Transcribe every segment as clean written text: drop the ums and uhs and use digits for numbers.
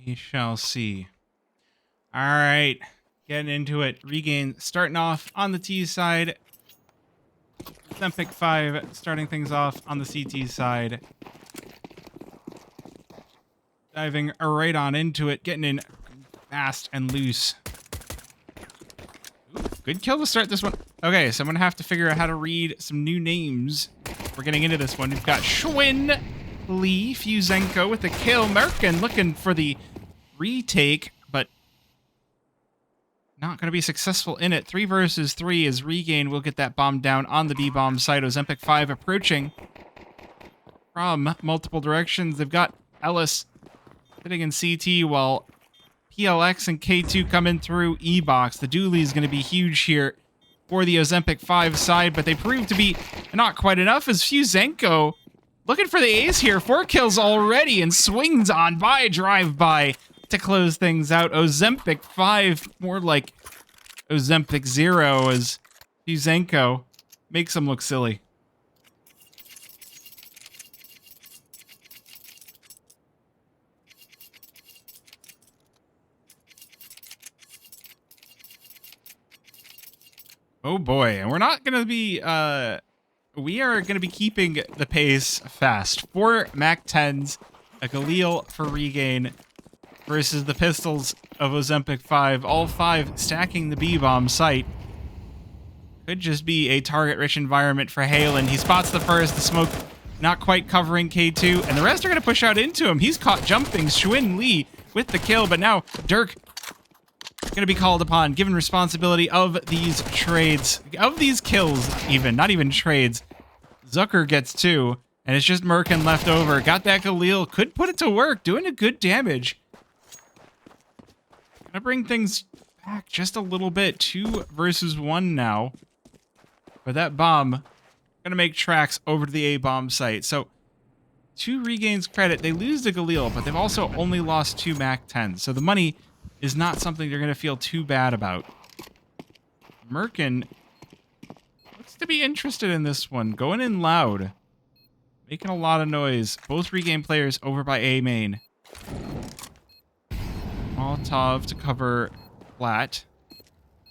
We shall see. All right, getting into it. Regain starting off on the T side. Ozempic 5 starting things off on the CT side. Diving right on into it, getting in fast and loose. Ooh, good kill to start this one. Okay, so I'm going to have to figure out how to read some new names. We're getting into this one. We've got Schwinn, Lee, Fuzenko with the kill. Merkin looking for the retake, but not going to be successful in it. 3 versus 3 as Regain will get that bomb down on the B-bomb site. Ozempic 5 approaching from multiple directions. They've got Ellis sitting in CT while PLX and K2 coming through E-box. The dually is going to be huge here for the Ozempic 5 side, but they prove to be not quite enough as Fuzenko looking for the ace here. 4 kills already and swings on by drive-by to close things out. Ozempic 5, more like Ozempic 0 as Fuzenko makes him look silly. Oh boy, and we're not going to be, we are going to be keeping the pace fast. 4 Mac 10s, a Galil for Regain versus the pistols of Ozempic 5. All 5 stacking the B-bomb site. Could just be a target-rich environment for Halen. He spots the first, the smoke not quite covering K2, and the rest are going to push out into him. He's caught jumping. Schwinn Lee with the kill, but now Dirk going to be called upon, given responsibility of these trades, of these kills even, not even trades. Zucker gets 2, and it's just Merkin left over. Got that Galil, could put it to work, doing a good damage. Gonna bring things back just a little bit. 2 versus 1 now. But that bomb gonna make tracks over to the A-bomb site. So, to Regain's credit, they lose the Galil, but they've also only lost 2 Mac 10s. So the money is not something they're going to feel too bad about. Merkin looks to be interested in this one. Going in loud. Making a lot of noise. Both Regain players over by A main. Molotov to cover flat.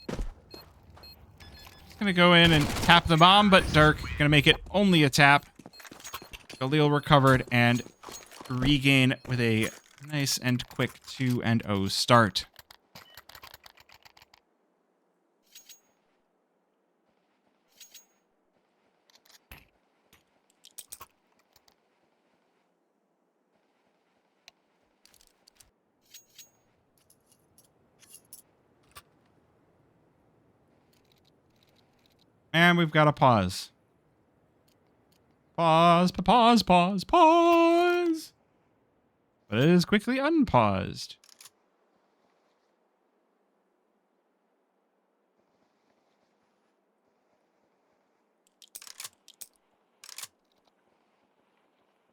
Just going to go in and tap the bomb, but Dirk going to make it only a tap. Galil recovered, and Regain with a nice and quick 2-0 start. And we've got a pause. Pause. But it is quickly unpaused.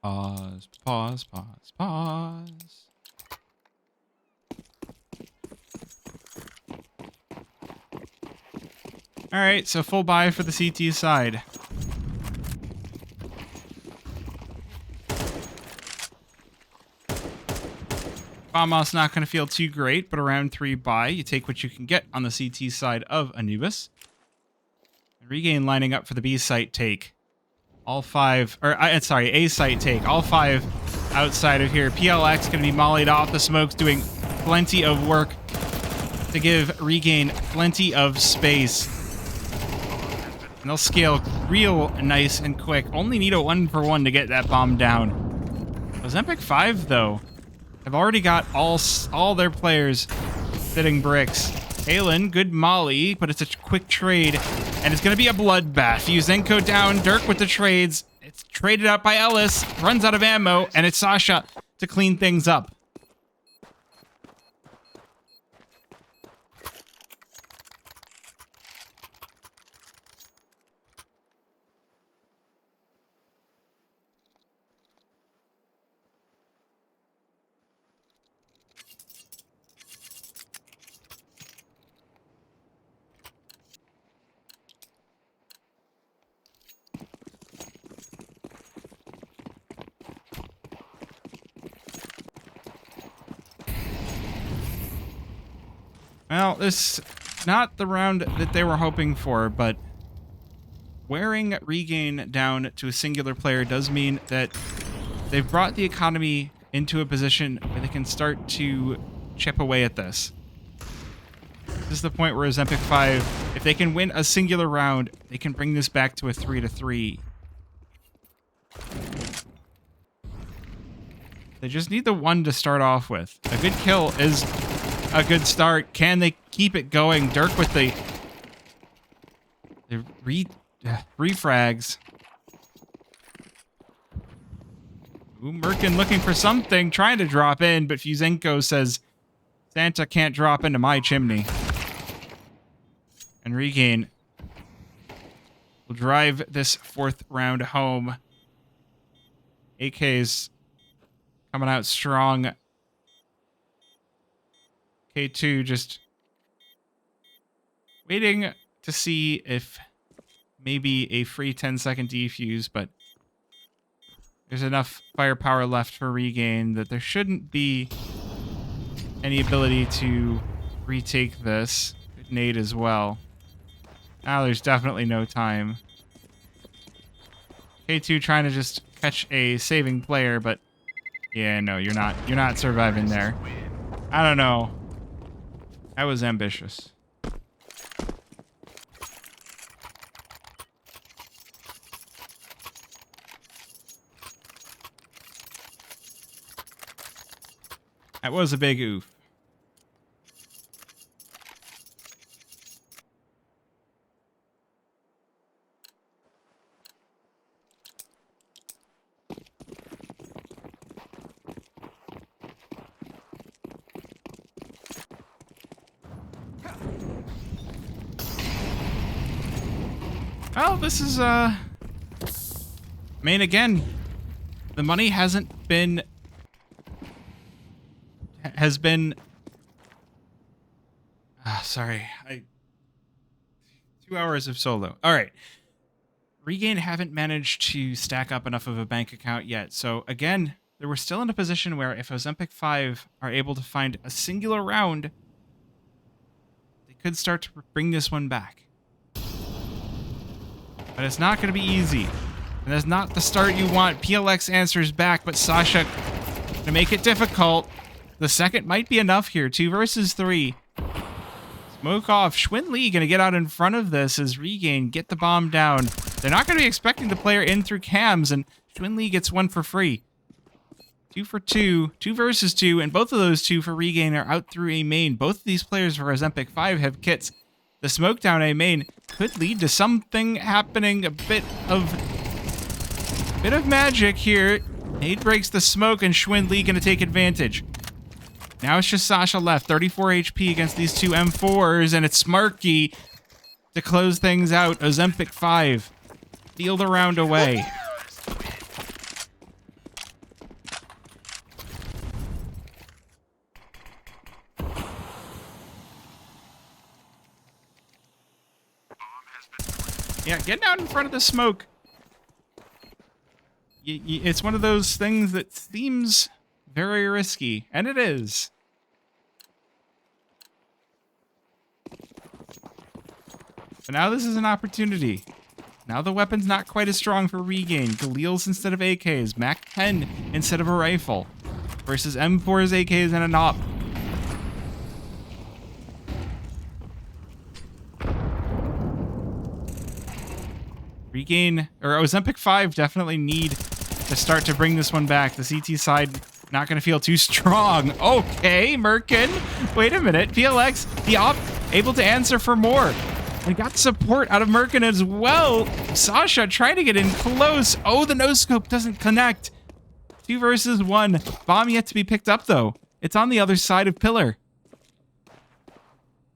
Pause. All right, so full buy for the CT side. Vamos not going to feel too great, but around 3 buy, you take what you can get on the CT side of Anubis. Regain lining up for the B site take. All 5, or sorry, A site take. All 5 outside of here. PLX going to be mollied off. The smoke's doing plenty of work to give Regain plenty of space. And they'll scale real nice and quick. Only need a 1-for-1 to get that bomb down. Ozempic 5, though, have already got all their players fitting bricks. Halen, good molly, but it's a quick trade, and it's going to be a bloodbath. Fuzenko down, Dirk with the trades. It's traded out by Ellis, runs out of ammo, and it's Sasha to clean things up. Well, this not the round that they were hoping for, but wearing Regain down to a singular player does mean that they've brought the economy into a position where they can start to chip away at this. This is the point where Ozempic 5, if they can win a singular round, they can bring this back to a 3-3. They just need the one to start off with. A good kill is a good start. Can they keep it going? Dirk with the refrags. Ooh, Merkin looking for something, trying to drop in, but Fuzenko says, Santa can't drop into my chimney. And Regain will drive this 4th round home. AK's coming out strong. K2 just waiting to see if maybe a free 10-second defuse, but there's enough firepower left for Regain that there shouldn't be any ability to retake this. Good nade as well. Now there's definitely no time. K2 trying to just catch a saving player, but yeah, no, you're not surviving there. I don't know. That was ambitious. That was a big oof. Well, this is, I mean, again, the money has been 2 hours of solo. All right. Regain haven't managed to stack up enough of a bank account yet. So again, they were still in a position where if Ozempic 5 are able to find a singular round, they could start to bring this one back. But it's not going to be easy. And that's not the start you want. PLX answers back, but Sasha, to make it difficult, the second might be enough here. 2 versus 3. Smoke off. Schwinn Lee going to get out in front of this as Regain get the bomb down. They're not going to be expecting the player in through cams, and Schwinn Lee gets 1 for free. 2 for 2. 2 versus 2, and both of those 2 for Regain are out through A main. Both of these players for Ozempic 5 have kits. The smoke down A main could lead to something happening, a bit of magic here. Nade breaks the smoke, and Schwinn Lee going to take advantage. Now it's just Sasha left, 34 HP against these 2 M4s, and it's Smarky to close things out. Ozempic 5, steal the round away. Yeah, getting out in front of the smoke. It's one of those things that seems very risky, and it is. But now this is an opportunity. Now the weapon's not quite as strong for Regain. Galils instead of AKs. Mac 10 instead of a rifle. Versus M4s, AKs, and a NOP. Regain, or Ozempic 5 definitely need to start to bring this one back. The CT side not going to feel too strong. Okay, Merkin. Wait a minute. PLX, the op, able to answer for more. And got support out of Merkin as well. Sasha trying to get in close. Oh, the no-scope doesn't connect. 2 versus 1. Bomb yet to be picked up, though. It's on the other side of Pillar.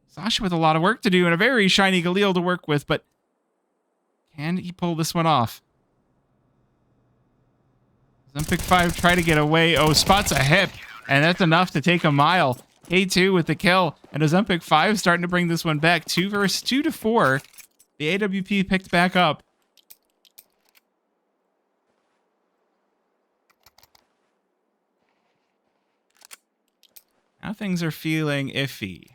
Sasha with a lot of work to do and a very shiny Galil to work with, but can he pull this one off? Ozempic 5 try to get away. Oh, spots a hip, and that's enough to take a mile. A2 with the kill, and Ozempic 5 starting to bring this one back. 2 versus 2 to 4. The AWP picked back up. Now things are feeling iffy.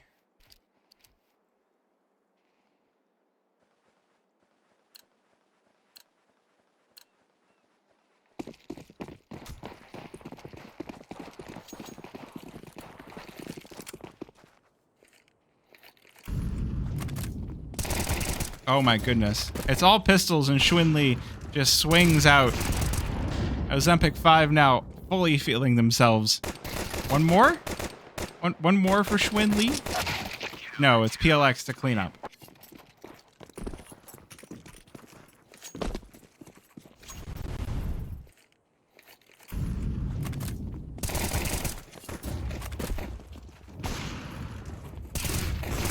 Oh my goodness. It's all pistols and Schwindley just swings out. Ozempic 5 now fully feeling themselves. One more? One more for Schwindley? No, it's PLX to clean up.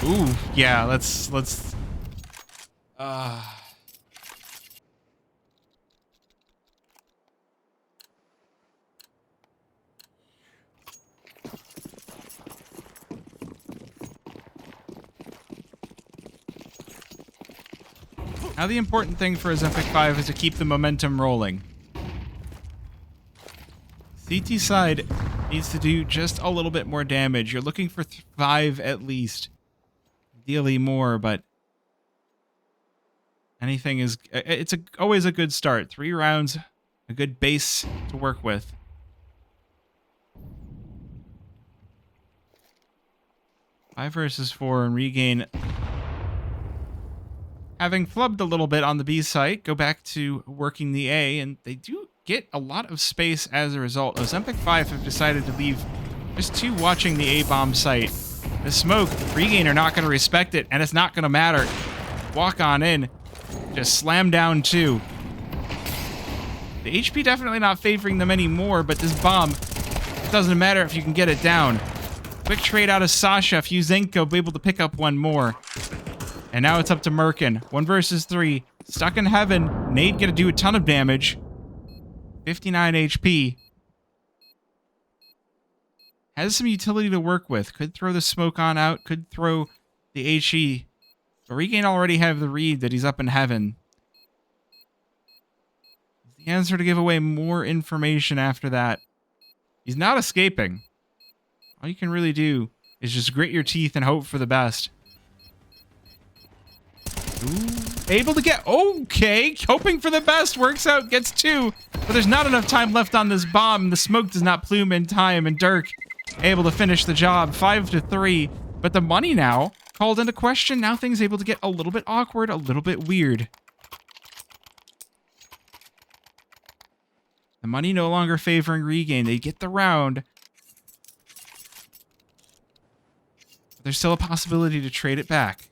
Ooh, yeah, let's now the important thing for Ozempic 5 is to keep the momentum rolling. CT side needs to do just a little bit more damage. You're looking for 5 at least. Ideally more, but anything is... It's always a good start. 3 rounds, a good base to work with. Five versus 4 and Regain... Having flubbed a little bit on the B site, go back to working the A, and they do get a lot of space as a result. Ozempic 5 have decided to leave just 2 watching the A-bomb site. The smoke, Regain are not going to respect it, and it's not going to matter. Walk on in. Just slam down 2. The HP definitely not favoring them anymore, but this bomb, it doesn't matter if you can get it down. Quick trade out of Sasha, Fuzenko be able to pick up one more. And now it's up to Merkin. 1 versus 3. Stuck in heaven. Nade gonna do a ton of damage. 59 HP. Has some utility to work with. Could throw the smoke on out. Could throw the HE. But Regain already have the read that he's up in heaven. The answer to give away more information after that. He's not escaping. All you can really do is just grit your teeth and hope for the best. Ooh, able to get... Okay, hoping for the best. Works out, gets 2. But there's not enough time left on this bomb. The smoke does not plume in time. And Dirk able to finish the job. 5-3. But the money now called into question. Now things able to get a little bit awkward, a little bit weird. The money no longer favoring Regain. They get the round. But there's still a possibility to trade it back.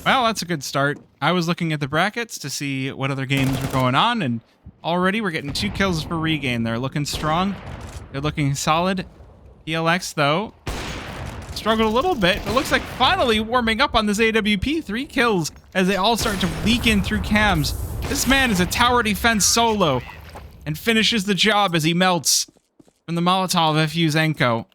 Well, that's a good start. I was looking at the brackets to see what other games were going on, and already we're getting 2 kills for Regain. They're looking strong. They're looking solid. PLX, though, struggled a little bit. It looks like finally warming up on this AWP. 3 kills as they all start to leak in through cams. This man is a tower defense solo and finishes the job as he melts from the Molotov of Fuzenko.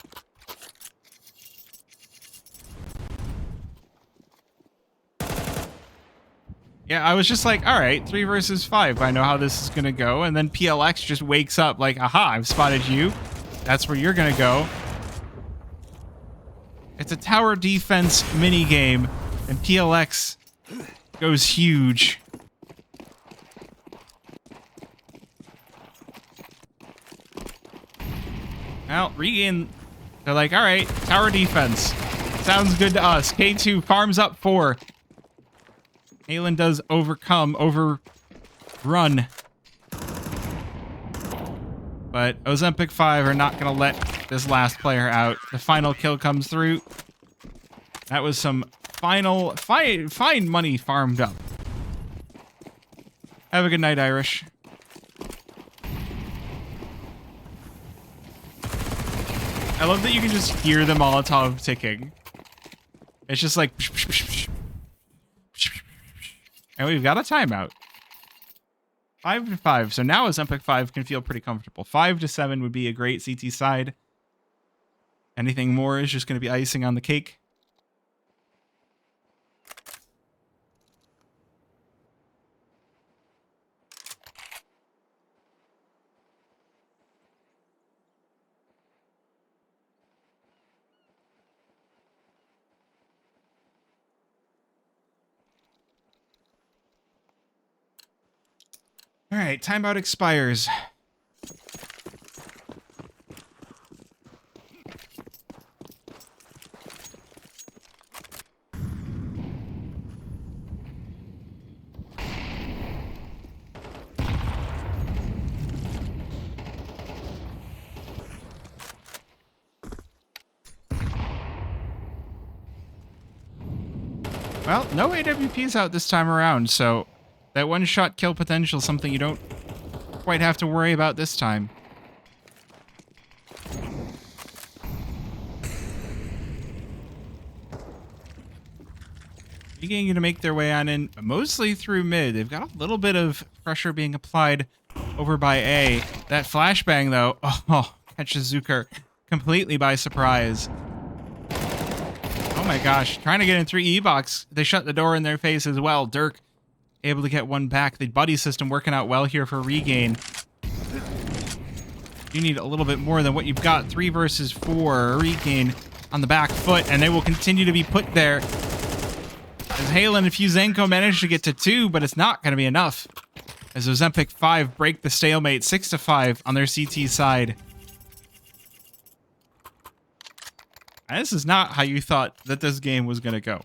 Yeah, I was just like, all right, 3 versus 5. I know how this is going to go. And then PLX just wakes up like, aha, I've spotted you. That's where you're going to go. It's a tower defense minigame, and PLX goes huge. Well, Regain, they're like, all right, tower defense. Sounds good to us. K2 farms up 4. Halen does overrun. But Ozempic 5 are not going to let this last player out. The final kill comes through. That was some final, fine money farmed up. Have a good night, Irish. I love that you can just hear the Molotov ticking. It's just like... And we've got a timeout. 5-5. So now Ozempic 5 can feel pretty comfortable. 5-7 would be a great CT side. Anything more is just going to be icing on the cake. All right, timeout expires. Well, no AWPs out this time around, so that one-shot kill potential is something you don't quite have to worry about this time. Beginning to make their way on in, mostly through mid. They've got a little bit of pressure being applied over by A. That flashbang, though, catches Zucker completely by surprise. Oh my gosh, trying to get in 3 E-box. They shut the door in their face as well. Dirk able to get one back. The buddy system working out well here for Regain. You need a little bit more than what you've got. 3 versus 4. Regain on the back foot, and they will continue to be put there. As Halen and Fuzenko manage to get to 2, but it's not going to be enough. As Ozempic 5 break the stalemate 6-5 on their CT side. And this is not how you thought that this game was going to go.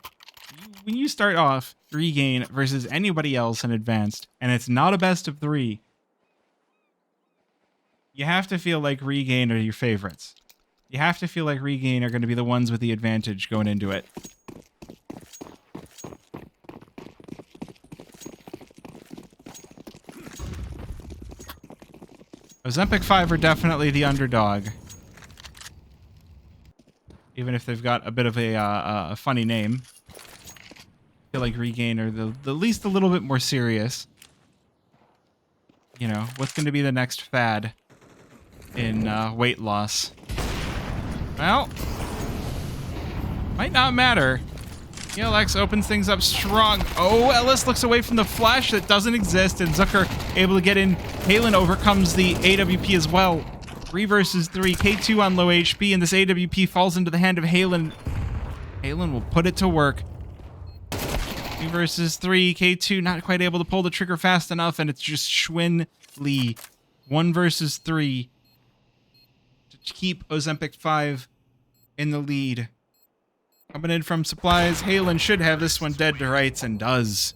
When you start off Regain versus anybody else in Advanced, and it's not a best of 3, you have to feel like Regain are your favorites. You have to feel like Regain are going to be the ones with the advantage going into it. Ozempic 5 are definitely the underdog. Even if they've got a bit of a funny name. I feel like Regain are the least a little bit more serious. You know, what's going to be the next fad in weight loss? Well, might not matter. ELX opens things up strong. Oh, Ellis looks away from the flash that doesn't exist, and Zucker able to get in. Halen overcomes the AWP as well. 3 versus 3. K2 on low HP, and this AWP falls into the hand of Halen. Halen will put it to work. 3 versus 3. K2 not quite able to pull the trigger fast enough, and it's just Schwinn Lee. 1 versus 3 to keep Ozempic 5 in the lead. Coming in from supplies, Halen should have this one dead to rights, and does.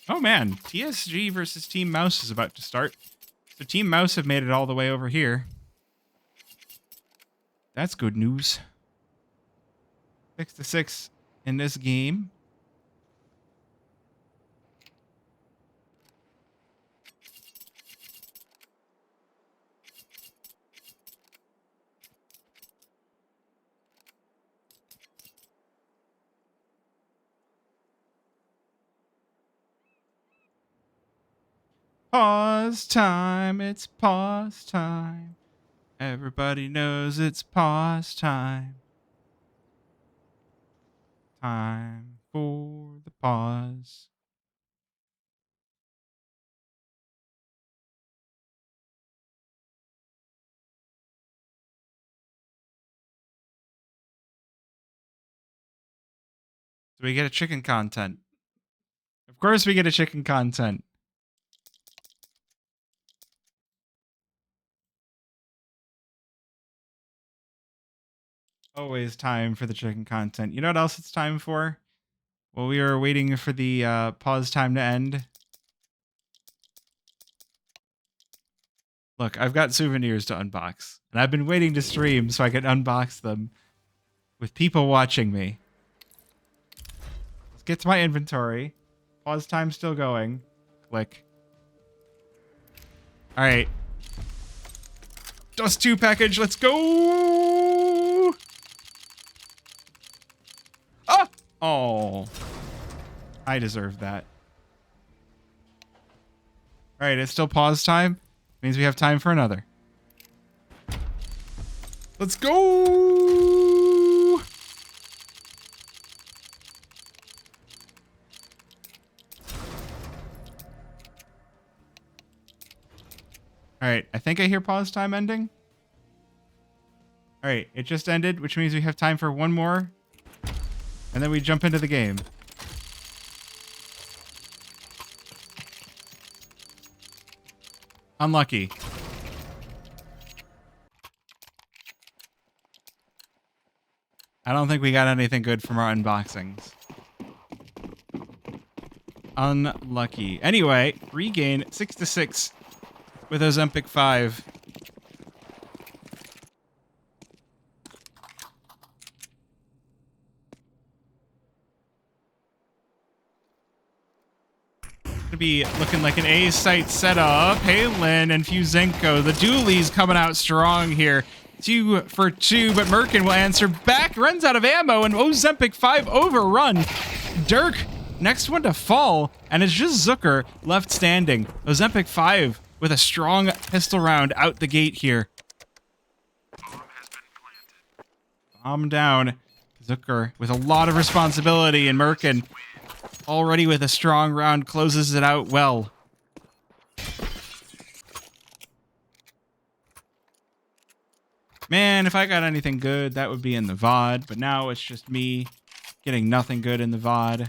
Oh man, TSG versus Team Mouse is about to start. So Team Mouse have made it all the way over here. That's good news. 6-6 in this game. Pause time, it's pause time. Everybody knows it's pause time. Time for the pause. Do we get a chicken content? Of course we get a chicken content. Always time for the chicken content. You know what else it's time for? Well, we are waiting for the pause time to end. Look, I've got souvenirs to unbox. And I've been waiting to stream so I can unbox them with people watching me. Let's get to my inventory. Pause time still going. Click. Alright. Dust 2 package, let's go! Ah! Oh. I deserve that. Alright, it's still pause time. Means we have time for another. Let's go! All right, I think I hear pause time ending. All right, it just ended, which means we have time for one more. And then we jump into the game. Unlucky. I don't think we got anything good from our unboxings. Unlucky. Anyway, regain 6-6 with Ozempic 5. Gonna be looking like an A site setup. Halen and Fuzenko. The dualies coming out strong here. 2 for 2, but Merkin will answer back. Runs out of ammo, and Ozempic 5 overrun. Dirk, next one to fall, and it's just Zucker left standing. Ozempic 5 with a strong pistol round out the gate here. Bomb down. Zucker with a lot of responsibility, and Merkin already with a strong round closes it out well. Man, if I got anything good, that would be in the VOD, but now it's just me getting nothing good in the VOD.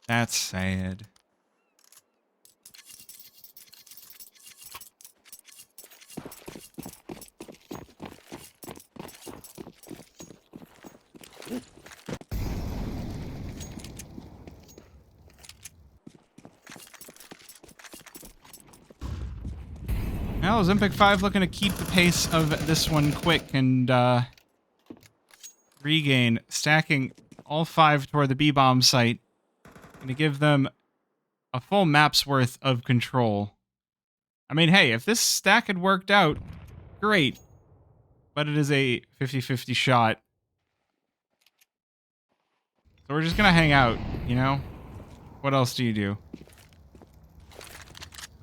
That's sad. Well, Ozempic 5 looking to keep the pace of this one quick and regain, stacking all 5 toward the B-bomb site. Going to give them a full map's worth of control. I mean, hey, if this stack had worked out, great. But it is a 50-50 shot. So we're just going to hang out, you know? What else do you do?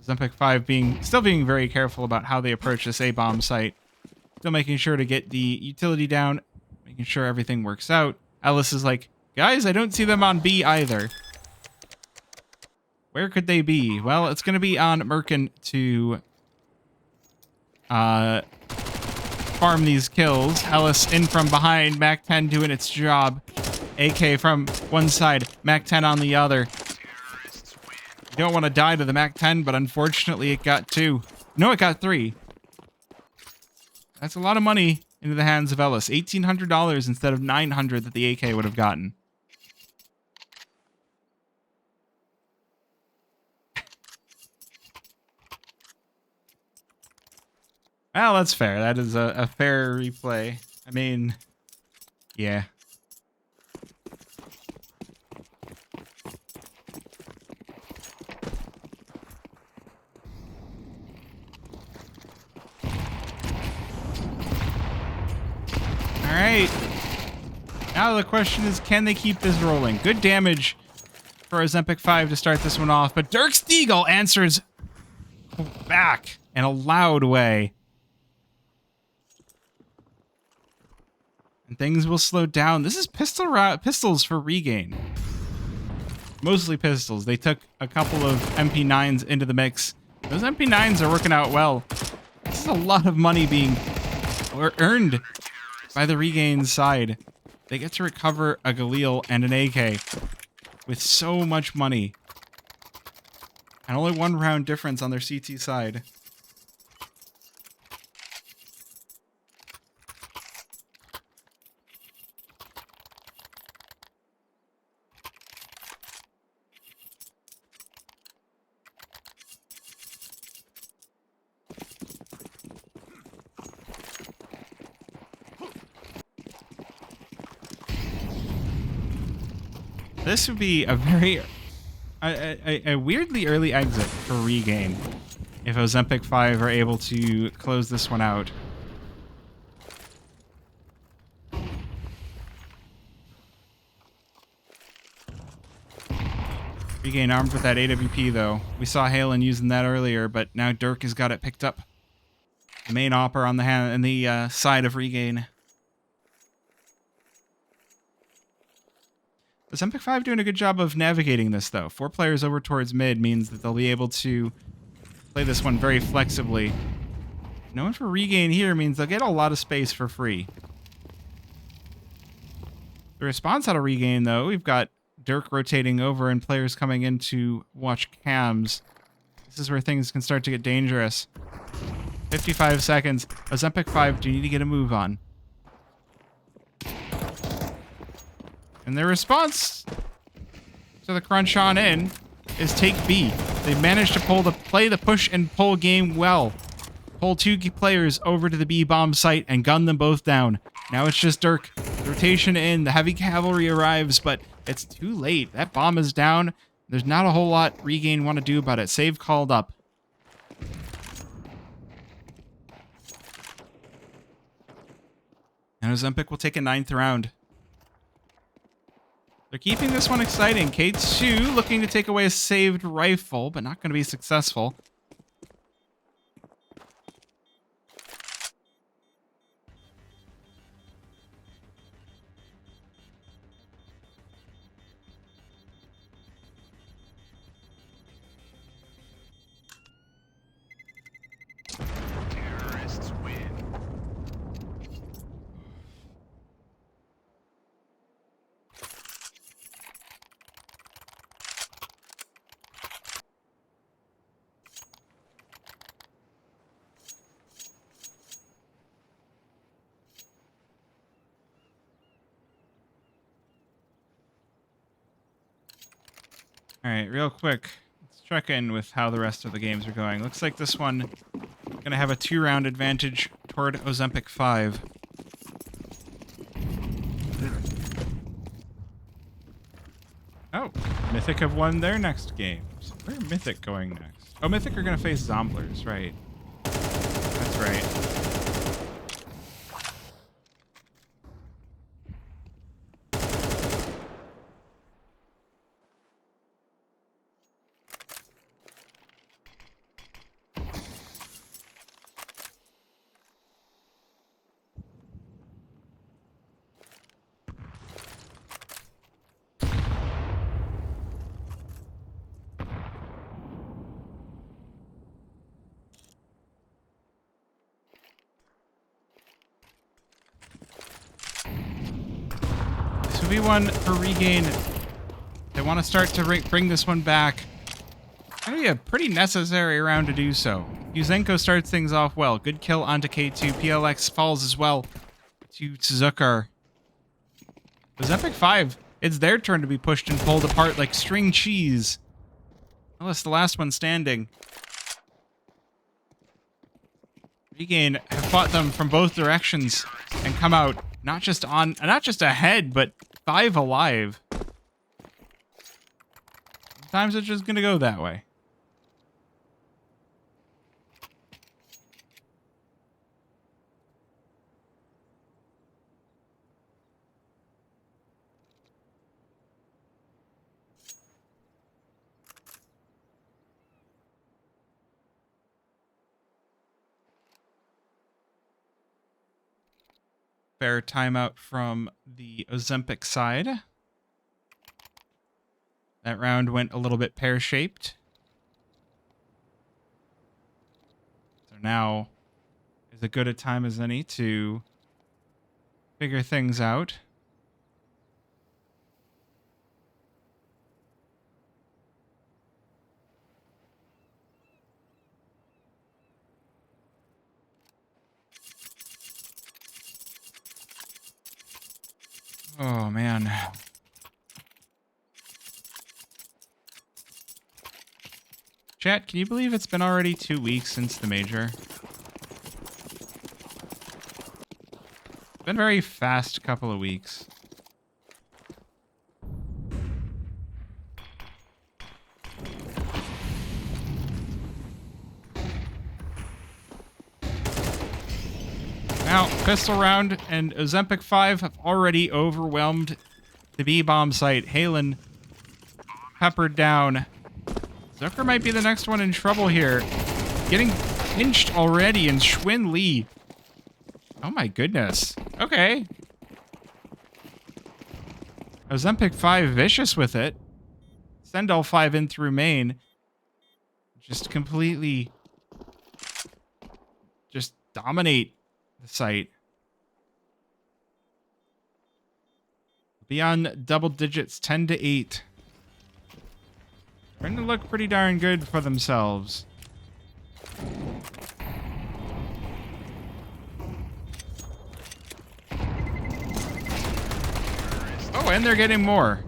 Ozempic 5 still being very careful about how they approach this A-bomb site. Still making sure to get the utility down, making sure everything works out. Ellis is like, guys, I don't see them on B either. Where could they be? Well, it's going to be on Merkin to farm these kills. Ellis in from behind, MAC-10 doing its job. AK from one side, MAC-10 on the other. You don't want to die to the MAC-10, but unfortunately it got 2. No, it got 3. That's a lot of money into the hands of Ellis. $1,800 instead of $900 that the AK would have gotten. Well, that's fair. That is a fair replay. I mean, yeah. All right. Now the question is, can they keep this rolling? Good damage for Ozempic 5 to start this one off, but Dirk Stiegel answers back in a loud way. And things will slow down. This is pistols for regain. Mostly pistols. They took a couple of MP9s into the mix. Those MP9s are working out well. This is a lot of money being earned by the regain side. They get to recover a Galil and an AK with so much money. And only 1 round difference on their CT side. This would be a very a weirdly early exit for regain if Ozempic 5 are able to close this one out. Regain armed with that AWP though. We saw Halen using that earlier, but now Dirk has got it picked up. The main opper on the side of regain. Ozempic 5 doing a good job of navigating this, though. 4 players over towards mid means that they'll be able to play this one very flexibly. No one for regain here means they'll get a lot of space for free. The response out of regain, though, we've got Dirk rotating over and players coming in to watch cams. This is where things can start to get dangerous. 55 seconds. Ozempic 5, do you need to get a move on? And their response to the crunch on in is take B. They managed to play the push and pull game well. Pull 2 players over to the B bomb site and gun them both down. Now it's just Dirk. Rotation in. The heavy cavalry arrives, but it's too late. That bomb is down. There's not a whole lot regain want to do about it. Save called up. And Ozempic will take a 9th round. They're keeping this one exciting. K2 looking to take away a saved rifle, but not going to be successful. All right, real quick, let's check in with how the rest of the games are going. Looks like this one going to have a 2-round advantage toward Ozempic 5. Oh, Mythic have won their next game. So where are Mythic going next? Oh, Mythic are going to face Zomblers, right? That's right. One for regain. They want to start to bring this one back. Gonna be a pretty necessary round to do so. Yuzenko starts things off well. Good kill onto K2. PLX falls as well to Tsuzukar. Ozempic 5, it's their turn to be pushed and pulled apart like string cheese. Unless the last one standing. Regain have fought them from both directions and come out not just ahead, but 5 alive. Sometimes it's just gonna go that way. Fair timeout from the Ozempic side. That round went a little bit pear-shaped. So now is as good a time as any to figure things out. Oh, man. Chat, can you believe it's been already 2 weeks since the major? Been a very fast couple of weeks. Now, pistol round and Ozempic 5 have already overwhelmed the B-bomb site. Halen peppered down. Zucker might be the next one in trouble here. Getting pinched already in Schwinn Lee. Oh my goodness. Okay. Ozempic 5 vicious with it. Send all 5 in through main. Just completely just dominate the site. Beyond double digits, 10 to 8. Starting to look pretty darn good for themselves. Oh, and they're getting more.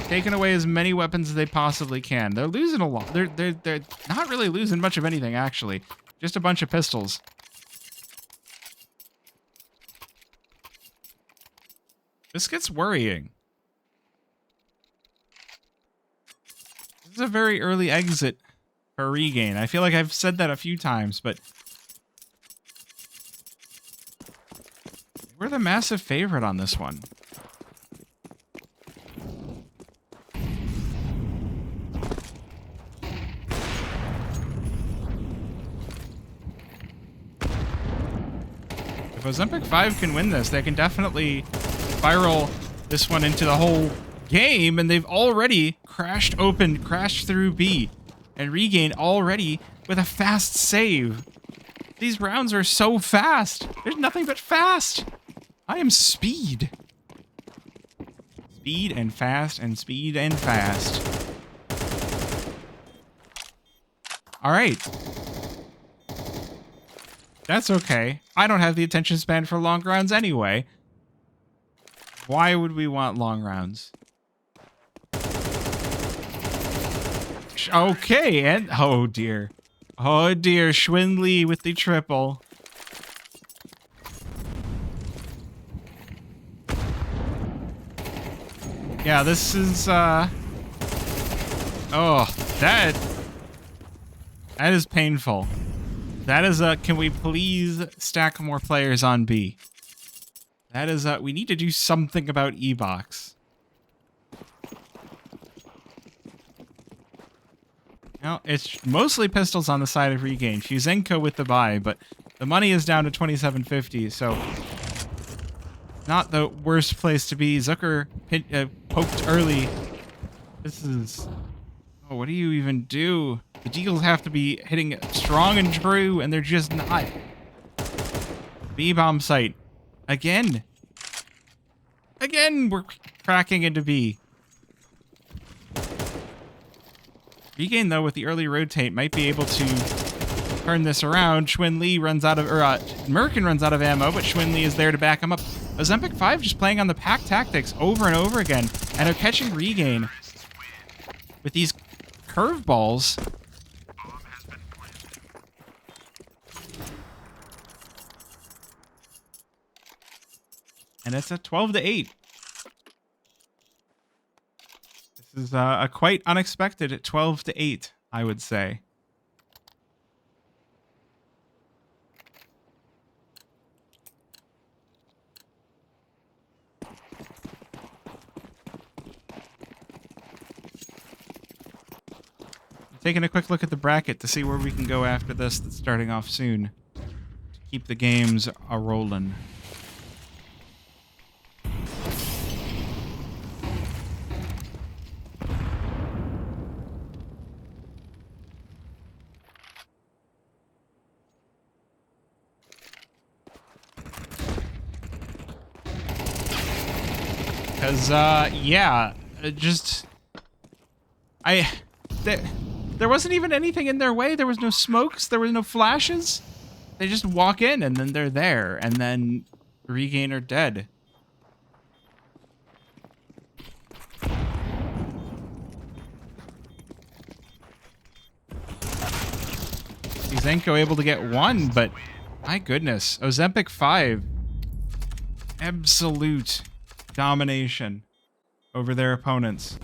Taking away as many weapons as they possibly can. They're losing a lot. They're not really losing much of anything, actually. Just a bunch of pistols. This gets worrying. This is a very early exit for Regain. I feel like I've said that a few times, but we're the massive favorite on this one. If Ozempic 5 can win this, they can definitely spiral this one into the whole game, and they've already crashed through B, and Regain already with a fast save. These rounds are so fast. There's nothing but fast. I am speed. Speed and fast and speed and fast. All right. That's okay. I don't have the attention span for long rounds anyway. Why would we want long rounds? Okay, and oh dear. Oh dear, Schwindley with the triple. Yeah, this is oh, that is painful. That is can we please stack more players on B? That is we need to do something about E-Box. Now, it's mostly pistols on the side of Regain. Fusenko with the buy, but the money is down to 2750, so not the worst place to be. Zucker poked early. This is... Oh, what do you even do? The deagles have to be hitting strong and true, and they're just not. B-bomb site. Again. Again, we're cracking into B. Regain, though, with the early rotate, might be able to turn this around. Schwindley runs out of... Merkin runs out of ammo, but Schwindley is there to back him up. Ozempic 5 just playing on the pack tactics over and over again, and are catching Regain with these curveballs. And it's a 12 to 8. This is a quite unexpected at 12 to 8, I would say. Taking a quick look at the bracket to see where we can go after this. That's starting off soon. To keep the games a-rolling. Because, yeah, there wasn't even anything in their way. There was no smokes. There were no flashes. They just walk in, and then they're there. And then Regain are dead. Zenko able to get one, but my goodness. Ozempic 5. Absolute domination over their opponents.